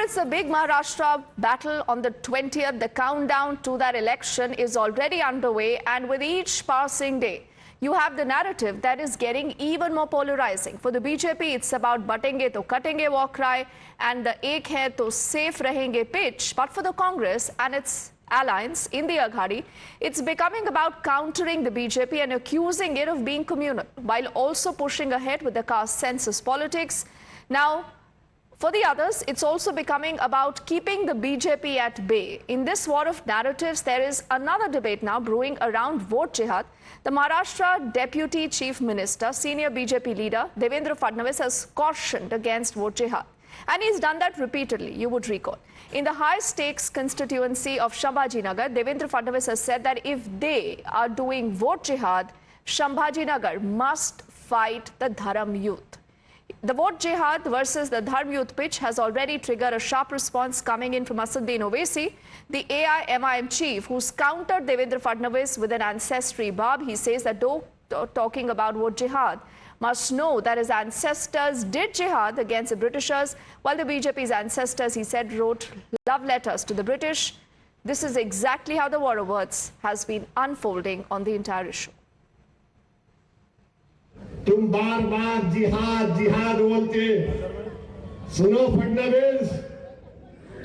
it's a big Maharashtra battle on the 20th. The countdown to that election is already underway, and with each passing day, you have the narrative that is getting even more polarizing. For the BJP, it's about batenge to katenge war cry and the ek hai to safe rahenge pitch. But for the Congress and its alliance in the Aghadi, it's becoming about countering the BJP and accusing it of being communal, while also pushing ahead with the caste census politics. Now, for the others, it's also becoming about keeping the BJP at bay. In this war of narratives, there is another debate now brewing around vote jihad. The Maharashtra Deputy Chief Minister, senior BJP leader, Devendra Fadnavis, has cautioned against vote jihad. And he's done that repeatedly, you would recall. In the high-stakes constituency of Shambhajinagar, Devendra Fadnavis has said that if they are doing vote jihad, Shambhajinagar must fight the Dharma-Yuddha. The vote jihad versus the Dharma-Yuddha pitch has already triggered a sharp response coming in from Asaduddin Owaisi, the AIMIM chief, who's countered Devendra Fadnavis with an ancestry barb. He says that though talking about vote jihad, must know that his ancestors did jihad against the Britishers, while the BJP's ancestors, he said, wrote love letters to the British. This is exactly how the war of words has been unfolding on the entire issue. तुम बार बार जिहाद जिहाद बोलते सुनो फडणवीस,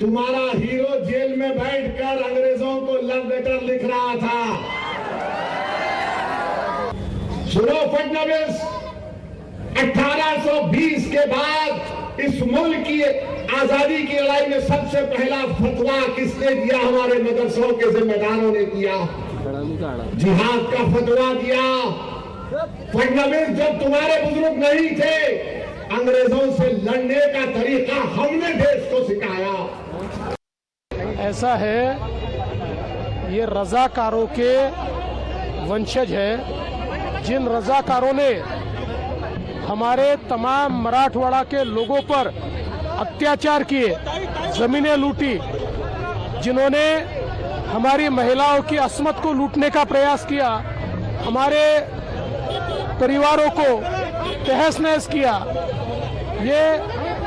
तुम्हारा hero jail में बैठकर अंग्रेजों को लव लेटर लिख रहा था। सुनो फडणवीस, 1820 के बाद इस मुल्क की आजादी की लड़ाई में सबसे पहला फतवा किसने दिया? हमारे मदरसों के जिम्मेदारों ने किया, जिहाद का फतवा दिया। फडणवीस, जब तुम्हारे बुजुर्ग नहीं थे, अंग्रेजों से लड़ने का तरीका हमने देश को सिखाया। ऐसा है, ये रजाकारों के वंशज है, जिन रजाकारों ने हमारे तमाम मराठवाड़ा के लोगों पर अत्याचार किए, जमीनें लूटी, जिन्होंने हमारी महिलाओं की अस्मत को लूटने का प्रयास किया, हमारे परिवारों को तहस नहस किया, ये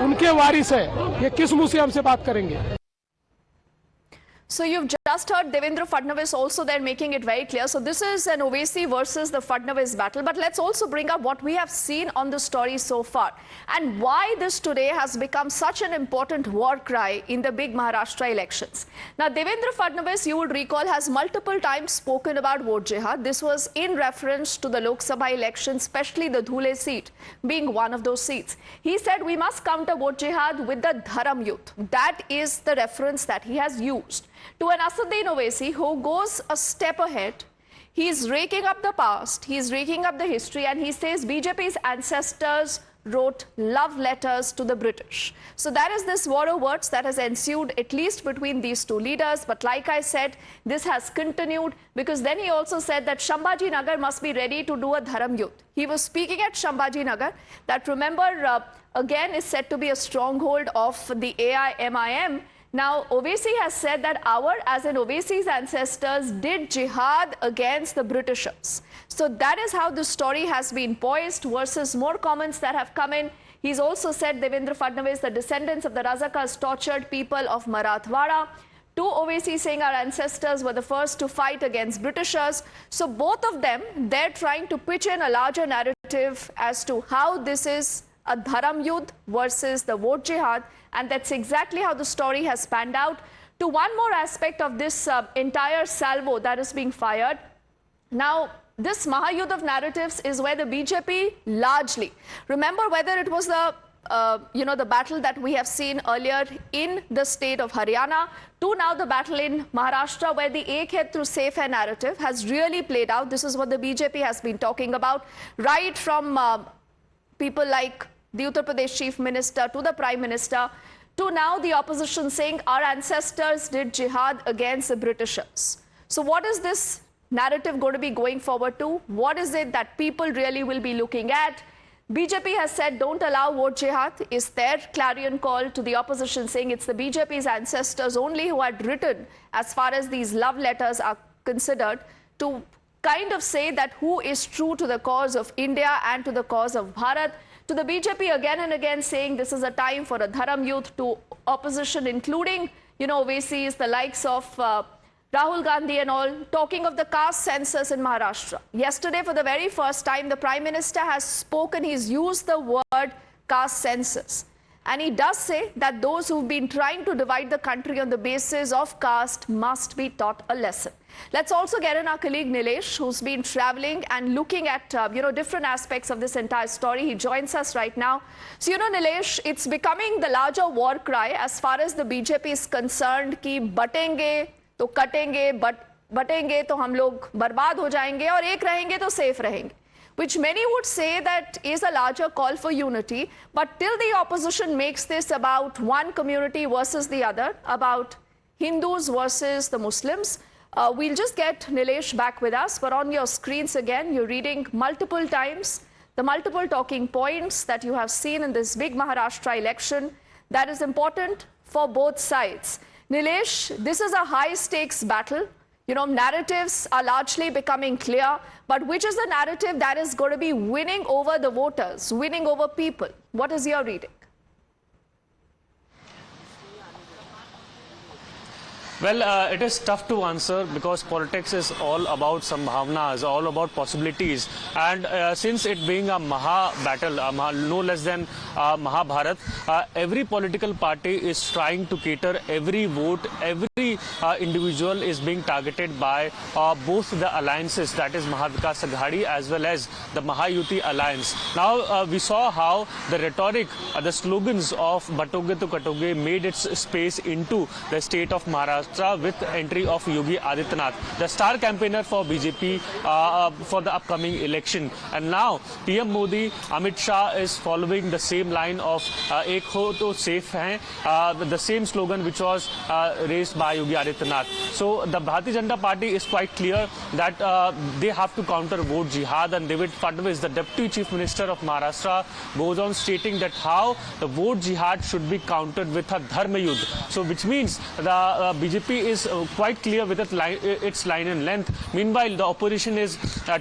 उनके वारिस है। ये किस मुंह से हमसे बात करेंगे? So you've just heard Devendra Fadnavis also there making it very clear. So this is an Owaisi versus the Fadnavis battle. But let's also bring up what we have seen on the story so far and why this today has become such an important war cry in the big Maharashtra elections. Now, Devendra Fadnavis, you would recall, has multiple times spoken about vote jihad. This was in reference to the Lok Sabha election, especially the Dhule seat being one of those seats. He said we must counter vote jihad with the Dharma-Yuddha. That is the reference that he has used. To an Asaduddin Owaisi who goes a step ahead, he's raking up the past, he's raking up the history, and he says BJP's ancestors wrote love letters to the British. So that is this war of words that has ensued at least between these two leaders. But like I said, this has continued because then he also said that Shambhajinagar must be ready to do a Dharma-Yuddha. He was speaking at Shambhajinagar that, remember, again is said to be a stronghold of the AIMIM. Now, Owaisi has said that as in Owaisi's ancestors, did jihad against the Britishers. So that is how the story has been poised versus more comments that have come in. He's also said, Devendra Fadnavis, the descendants of the Razakars tortured people of Marathwada. To Owaisi saying our ancestors were the first to fight against Britishers. So both of them, they're trying to pitch in a larger narrative as to how this is a Dharma-Yuddha versus the vote jihad, and that's exactly how the story has panned out. To one more aspect of this entire salvo that is being fired. Now, this Mahayuddha of narratives is where the BJP largely, remember whether it was the the battle that we have seen earlier in the state of Haryana, to now the battle in Maharashtra, where the ek hai through safe hai narrative has really played out. This is what the BJP has been talking about, right from people like the Uttar Pradesh Chief Minister to the Prime Minister, to now the opposition saying our ancestors did jihad against the Britishers. So what is this narrative going to be going forward to? What is it that people really will be looking at? BJP has said don't allow vote jihad is their clarion call to the opposition, saying it's the BJP's ancestors only who had written, as far as these love letters are considered, to kind of say that who is true to the cause of India and to the cause of Bharat. To the BJP again and again saying this is a time for a Dharma-Yuddha, to opposition, including, Ovaisis, the likes of Rahul Gandhi and all, talking of the caste census in Maharashtra. Yesterday, for the very first time, the Prime Minister has spoken, he's used the word caste census. And he does say that those who've been trying to divide the country on the basis of caste must be taught a lesson. Let's also get in our colleague Nilesh, who's been traveling and looking at, different aspects of this entire story. He joins us right now. So, Nilesh, it's becoming the larger war cry as far as the BJP is concerned कि बटेंगे तो कटेंगे, बटेंगे तो हम लोग बर्बाद हो जाएंगे और एक रहेंगे तो सेफ रहेंगे. Which many would say that is a larger call for unity, but till the opposition makes this about one community versus the other, about Hindus versus the Muslims, we'll just get Nilesh back with us. But on your screens again, you're reading multiple times the multiple talking points that you have seen in this big Maharashtra election that is important for both sides. Nilesh, this is a high-stakes battle. Narratives are largely becoming clear, but which is the narrative that is going to be winning over the voters, winning over people? What is your reading? Well, it is tough to answer because politics is all about sambhavnas, all about possibilities. And since it being a Maha battle, no less than Mahabharat, every political party is trying to cater every vote, every individual is being targeted by both the alliances, that is Mahavikas Aghadi as well as the Mahayuti alliance. Now, we saw how the rhetoric, the slogans of Batoge to Katoge made its space into the state of Maharashtra with entry of Yogi Adityanath, the star campaigner for BJP for the upcoming election. And now PM Modi, Amit Shah is following the same line of Ek Ho To Safe Hain, the same slogan which was raised by Yogi Adityanath. So the Bharatiya Janata Party is quite clear that they have to counter vote jihad, and Devendra Fadnavis, the Deputy Chief Minister of Maharashtra, goes on stating that how the vote jihad should be countered with a Dharma-Yuddha. So which means the BJP is quite clear with its line and length. Meanwhile, the opposition is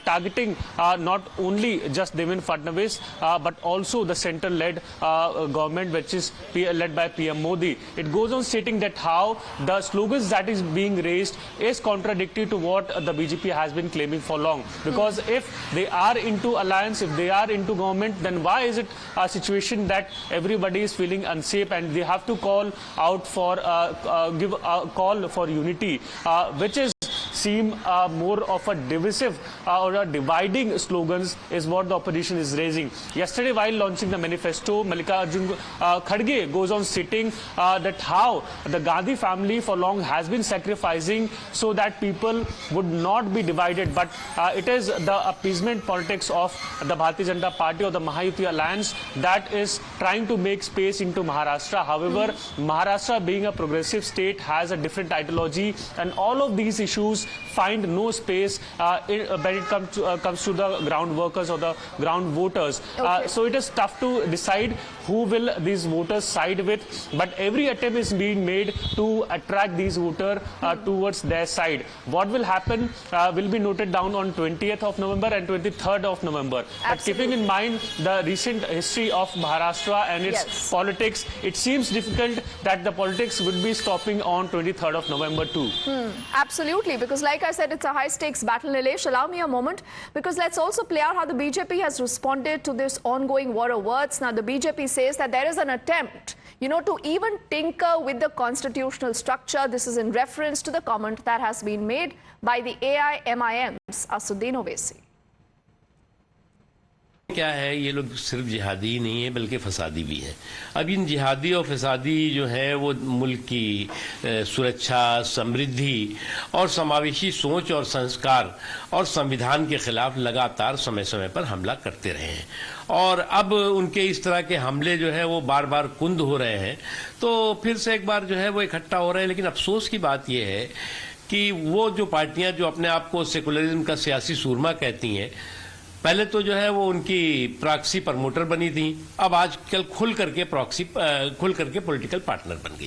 targeting not only just Devendra Fadnavis, but also the center-led government, which is led by PM Modi. It goes on stating that how the slogans that is being raised is contradictory to what the BJP has been claiming for long. Because if they are into alliance, if they are into government, then why is it a situation that everybody is feeling unsafe and they have to call out for give a call for unity, which is seem more of a divisive or a dividing slogans is what the opposition is raising. Yesterday, while launching the manifesto, Mallikarjun Kharge goes on stating that how the Gandhi family for long has been sacrificing so that people would not be divided, but it is the appeasement politics of the Bharatiya Janata Party or the Mahayuti alliance that is trying to make space into Maharashtra. However, Maharashtra being a progressive state has a different ideology, and all of these issues find no space when it comes to the ground workers or the ground voters. Okay. So it is tough to decide who will these voters side with, but every attempt is being made to attract these voters towards their side. What will happen will be noted down on 20th of November and 23rd of November. Absolutely. But keeping in mind the recent history of Maharashtra and its politics, it seems difficult that the politics will be stopping on 23rd of November too. Absolutely, because like I said, it's a high-stakes battle. Nilesh, allow me a moment, because let's also play out how the BJP has responded to this ongoing war of words. Now, the BJP says that there is an attempt, to even tinker with the constitutional structure. This is in reference to the comment that has been made by the AIMIM's Asaduddin Owaisi. क्या है, ये लोग सिर्फ जिहादी ही नहीं है बल्कि फसादी भी है. अब इन जिहादी और फसादी जो है वो मुल्क की सुरक्षा, समृद्धि और समावेशी सोच और संस्कार और संविधान के खिलाफ लगातार समय समय पर हमला करते रहे हैं. और अब उनके इस तरह के हमले जो है वो बार बार कुंद हो रहे हैं, तो फिर से एक बार जो है वो इकट्ठा हो रहे हैं. लेकिन अफसोस की बात ये है कि वो जो पार्टियां जो अपने आप को सेकुलरिज्म का सियासी सूरमा कहती हैं, पहले तो जो है वो उनकी प्रॉक्सी प्रमोटर बनी थी, अब आजकल खुल करके पॉलिटिकल पार्टनर बन गई.